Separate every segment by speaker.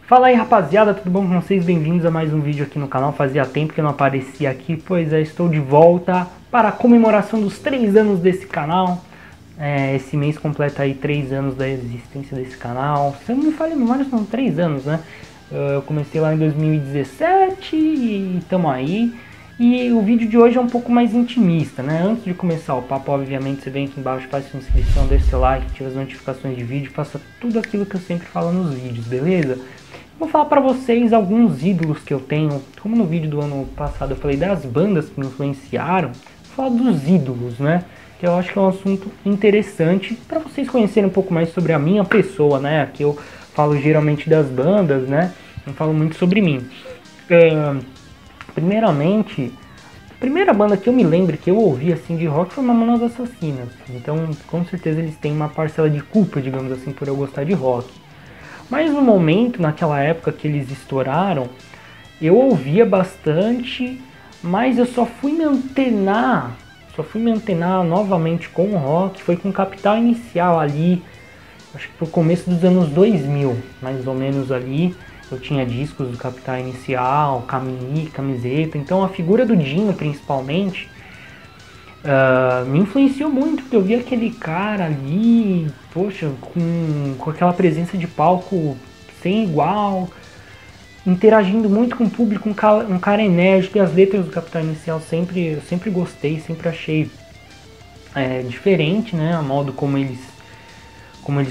Speaker 1: Fala aí rapaziada, tudo bom com vocês? Bem-vindos a mais um vídeo aqui no canal. Fazia tempo que eu não aparecia aqui, pois é, estou de volta para a comemoração dos 3 anos desse canal. Esse mês completa aí 3 anos da existência desse canal. Se eu não me falha a memória, são 3 anos, né? Eu comecei lá em 2017 e estamos aí. E o vídeo de hoje é um pouco mais intimista, né? Antes de começar o papo, obviamente, você vem aqui embaixo, faça sua inscrição, deixe seu like, ative as notificações de vídeo, faça tudo aquilo que eu sempre falo nos vídeos, beleza? Vou falar pra vocês alguns ídolos que eu tenho. Como no vídeo do ano passado eu falei das bandas que me influenciaram, vou falar dos ídolos, né? Que eu acho que é um assunto interessante para vocês conhecerem um pouco mais sobre a minha pessoa, né? Aqui eu falo geralmente das bandas, né? Não falo muito sobre mim. Primeiramente, a primeira banda que eu me lembro que eu ouvi assim de rock foi Mamonas Assassinas. Então, com certeza eles têm uma parcela de culpa, digamos assim, por eu gostar de rock. Mas no momento, naquela época que eles estouraram, eu ouvia bastante, mas eu só fui me antenar novamente com o rock, foi com Capital Inicial ali, acho que pro começo dos anos 2000, mais ou menos ali. Eu tinha discos do Capital Inicial, camiseta, então a figura do Dinho principalmente me influenciou muito, porque eu vi aquele cara ali, poxa, com aquela presença de palco sem igual, interagindo muito com o público, um cara enérgico, e as letras do Capital Inicial eu sempre gostei, sempre achei diferente, né, a modo como eles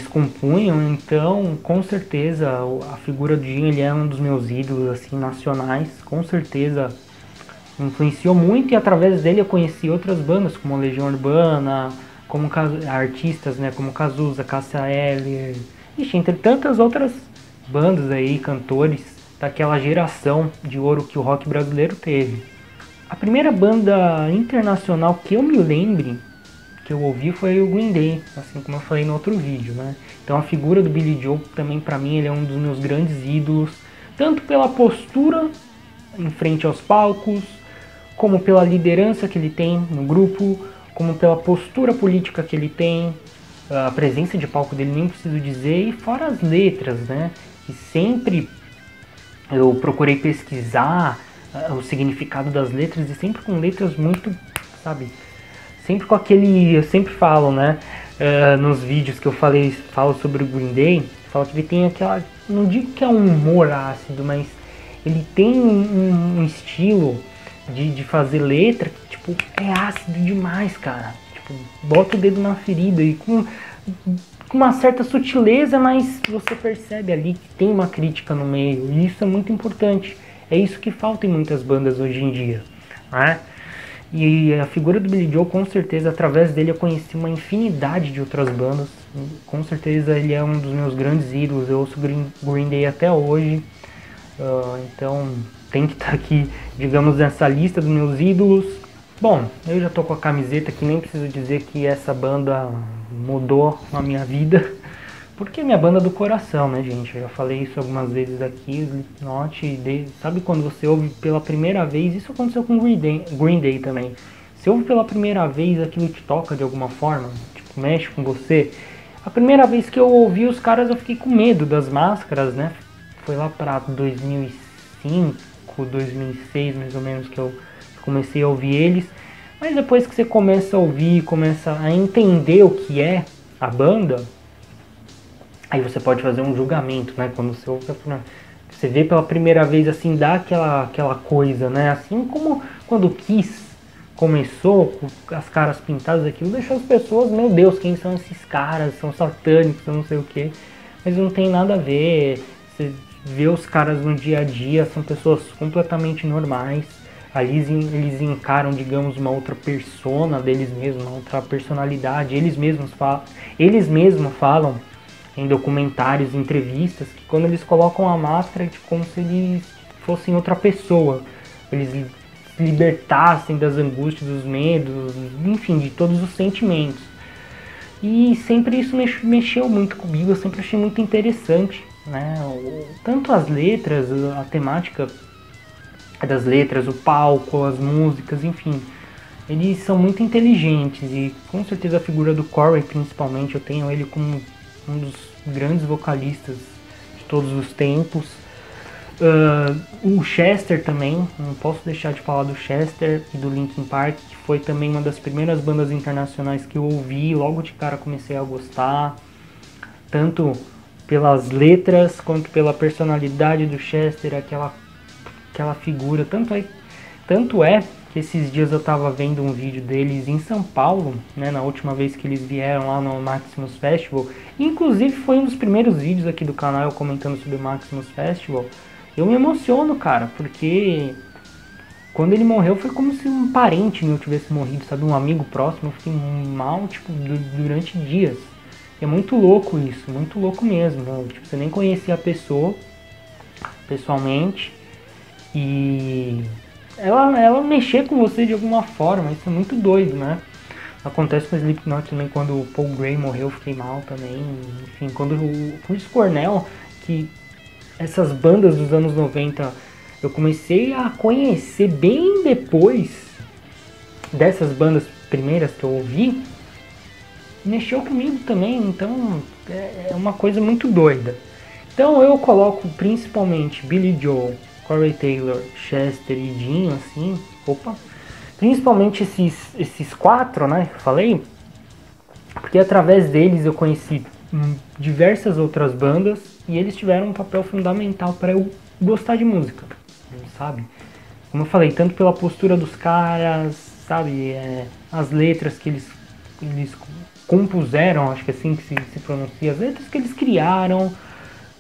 Speaker 1: compunham. Então com certeza a figura do Dinho, ele é um dos meus ídolos assim, nacionais, com certeza me influenciou muito, e através dele eu conheci outras bandas como Legião Urbana, como artistas, né, como Cazuza, Cássia Eller, entre tantas outras bandas aí, cantores daquela geração de ouro que o rock brasileiro teve. A primeira banda internacional que eu me lembre que eu ouvi foi o Green Day, assim como eu falei no outro vídeo, né? Então a figura do Billy Joel também, para mim, ele é um dos meus grandes ídolos, tanto pela postura em frente aos palcos, como pela liderança que ele tem no grupo, como pela postura política que ele tem, a presença de palco dele nem preciso dizer, e fora as letras, né? E sempre eu procurei pesquisar o significado das letras, e sempre com letras muito, sabe, sempre com aquele, eu sempre falo, né, nos vídeos que eu falo sobre o Green Day, falo que ele tem aquela, não digo que é um humor ácido, mas ele tem um estilo de fazer letra que, tipo, é ácido demais, cara. Tipo, bota o dedo na ferida e com uma certa sutileza, mas você percebe ali que tem uma crítica no meio, e isso é muito importante. É isso que falta em muitas bandas hoje em dia, né? E a figura do Billy Joel, com certeza, através dele eu conheci uma infinidade de outras bandas. Com certeza ele é um dos meus grandes ídolos, eu ouço Green Day até hoje. Então tem que estar aqui, digamos, nessa lista dos meus ídolos. Bom, eu já tô com a camiseta que nem preciso dizer que essa banda mudou a minha vida, porque é minha banda do coração, né, gente? Eu já falei isso algumas vezes aqui, Slipknot, sabe quando você ouve pela primeira vez? Isso aconteceu com Green Day também. Você ouve pela primeira vez, aquilo te toca de alguma forma, tipo, mexe com você. A primeira vez que eu ouvi os caras, eu fiquei com medo das máscaras, né? Foi lá pra 2005, 2006 mais ou menos que eu comecei a ouvir eles. Mas depois que você começa a ouvir, começa a entender o que é a banda, aí você pode fazer um julgamento, né? Quando você ouve, você vê pela primeira vez, assim, dá aquela coisa, né? Assim como quando o Kiss começou, com as caras pintadas, aquilo deixou as pessoas, meu Deus, quem são esses caras? São satânicos, não sei o que. Mas não tem nada a ver. Você vê os caras no dia a dia, são pessoas completamente normais. Ali eles encaram, digamos, uma outra persona deles mesmos, uma outra personalidade. Eles mesmos falam em documentários, entrevistas, que quando eles colocam a máscara é como se eles fossem outra pessoa. Eles se libertassem das angústias, dos medos, enfim, de todos os sentimentos. E sempre isso mexeu muito comigo, eu sempre achei muito interessante, né? Tanto as letras, a temática das letras, o palco, as músicas, enfim. Eles são muito inteligentes, e com certeza a figura do Corey, principalmente, eu tenho ele como um dos grandes vocalistas de todos os tempos. O Chester também, não posso deixar de falar do Chester e do Linkin Park, que foi também uma das primeiras bandas internacionais que eu ouvi, logo de cara comecei a gostar, tanto pelas letras quanto pela personalidade do Chester, aquela figura. Tanto é que esses dias eu tava vendo um vídeo deles em São Paulo, né, na última vez que eles vieram lá no Maximus Festival. Inclusive foi um dos primeiros vídeos aqui do canal eu comentando sobre o Maximus Festival. Eu me emociono, cara, porque quando ele morreu foi como se um parente meu tivesse morrido, sabe? Um amigo próximo. Eu fiquei mal, tipo, durante dias. E é muito louco isso, muito louco mesmo. Tipo, você nem conhecia a pessoa pessoalmente e ela mexer com você de alguma forma, isso é muito doido, né? Acontece com o Slipknot também, quando o Paul Gray morreu, eu fiquei mal também. Enfim, quando o Chris Cornell, que essas bandas dos anos 90 eu comecei a conhecer bem depois dessas bandas primeiras que eu ouvi, mexeu comigo também, então é uma coisa muito doida. Então eu coloco principalmente Billy Joel, Corey Taylor, Chester e Dio, assim, principalmente esses quatro, né, que eu falei, porque através deles eu conheci diversas outras bandas e eles tiveram um papel fundamental para eu gostar de música, sabe? Como eu falei, tanto pela postura dos caras, sabe, as letras que eles compuseram, acho que é assim que se pronuncia, as letras que eles criaram,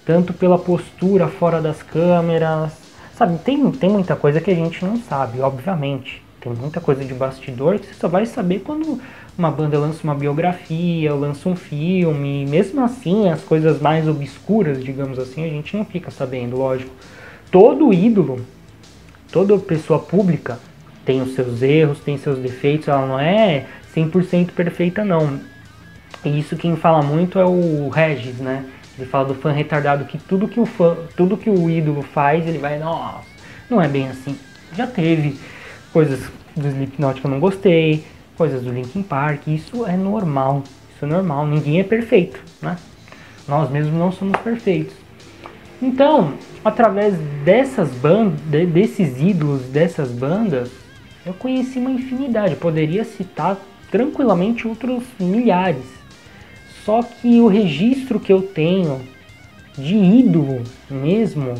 Speaker 1: tanto pela postura fora das câmeras, sabe, tem muita coisa que a gente não sabe, obviamente. Tem muita coisa de bastidor que você só vai saber quando uma banda lança uma biografia, ou lança um filme. Mesmo assim, as coisas mais obscuras, digamos assim, a gente não fica sabendo, lógico. Todo ídolo, toda pessoa pública tem os seus erros, tem seus defeitos, ela não é 100% perfeita não. E isso quem fala muito é o Regis, né? Ele fala do fã retardado, que tudo que o ídolo faz, ele vai, nossa, não é bem assim. Já teve coisas do Slipknot que eu não gostei, coisas do Linkin Park, isso é normal, ninguém é perfeito, né? Nós mesmos não somos perfeitos. Então, através dessas bandas, desses ídolos, dessas bandas, eu conheci uma infinidade, eu poderia citar tranquilamente outros milhares. Só que o registro que eu tenho de ídolo mesmo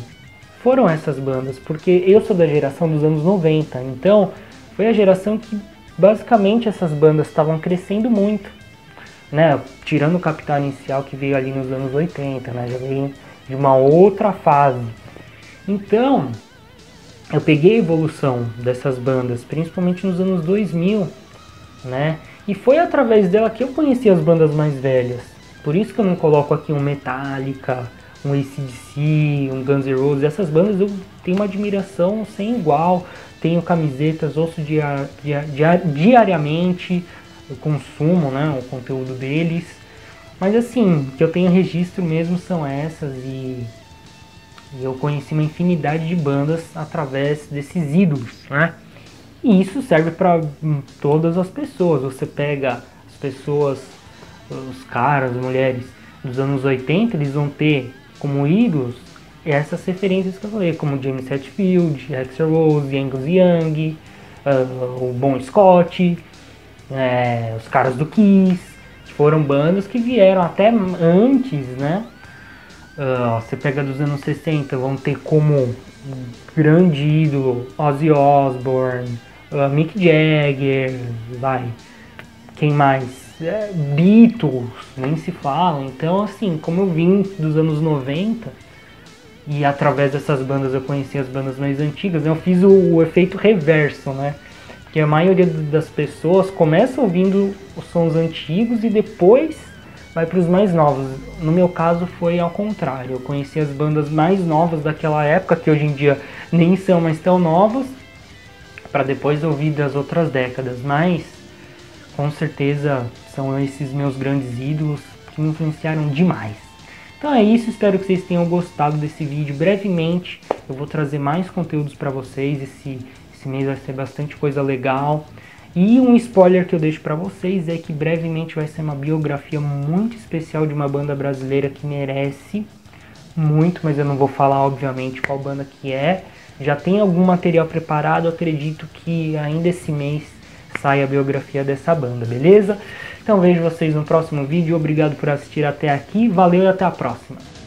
Speaker 1: foram essas bandas, porque eu sou da geração dos anos 90, então foi a geração que basicamente essas bandas estavam crescendo muito, né? Tirando o Capital Inicial que veio ali nos anos 80, né? Já veio de uma outra fase. Então, eu peguei a evolução dessas bandas, principalmente nos anos 2000, né? E foi através dela que eu conheci as bandas mais velhas. Por isso que eu não coloco aqui um Metallica, um AC/DC, um Guns N' Roses. Essas bandas eu tenho uma admiração sem igual. Tenho camisetas, ouço diariamente, eu consumo, né, o conteúdo deles. Mas assim, que eu tenho registro mesmo são essas e eu conheci uma infinidade de bandas através desses ídolos, né? E isso serve para todas as pessoas. Você pega as pessoas, os caras, as mulheres dos anos 80, eles vão ter como ídolos essas referências que eu falei, como James Hetfield, Axl Rose, Angus Young, o Bon Scott, os caras do Kiss, foram bandas que vieram até antes, né? Você pega dos anos 60, vão ter como grande ídolo Ozzy Osbourne, Mick Jagger, quem mais? Beatles, nem se fala. Então, assim, como eu vim dos anos 90 e através dessas bandas eu conheci as bandas mais antigas, eu fiz o efeito reverso, né? Que a maioria das pessoas começa ouvindo os sons antigos e depois vai para os mais novos. No meu caso foi ao contrário, eu conheci as bandas mais novas daquela época, que hoje em dia nem são mais tão novas, para depois ouvir das outras décadas, mas com certeza são esses meus grandes ídolos que me influenciaram demais. Então é isso, espero que vocês tenham gostado desse vídeo. Brevemente eu vou trazer mais conteúdos para vocês, esse mês vai ser bastante coisa legal. E um spoiler que eu deixo para vocês é que brevemente vai ser uma biografia muito especial de uma banda brasileira que merece muito, mas eu não vou falar obviamente qual banda que é. Já tem algum material preparado, eu acredito que ainda esse mês sai a biografia dessa banda, beleza? Então vejo vocês no próximo vídeo, obrigado por assistir até aqui, valeu e até a próxima!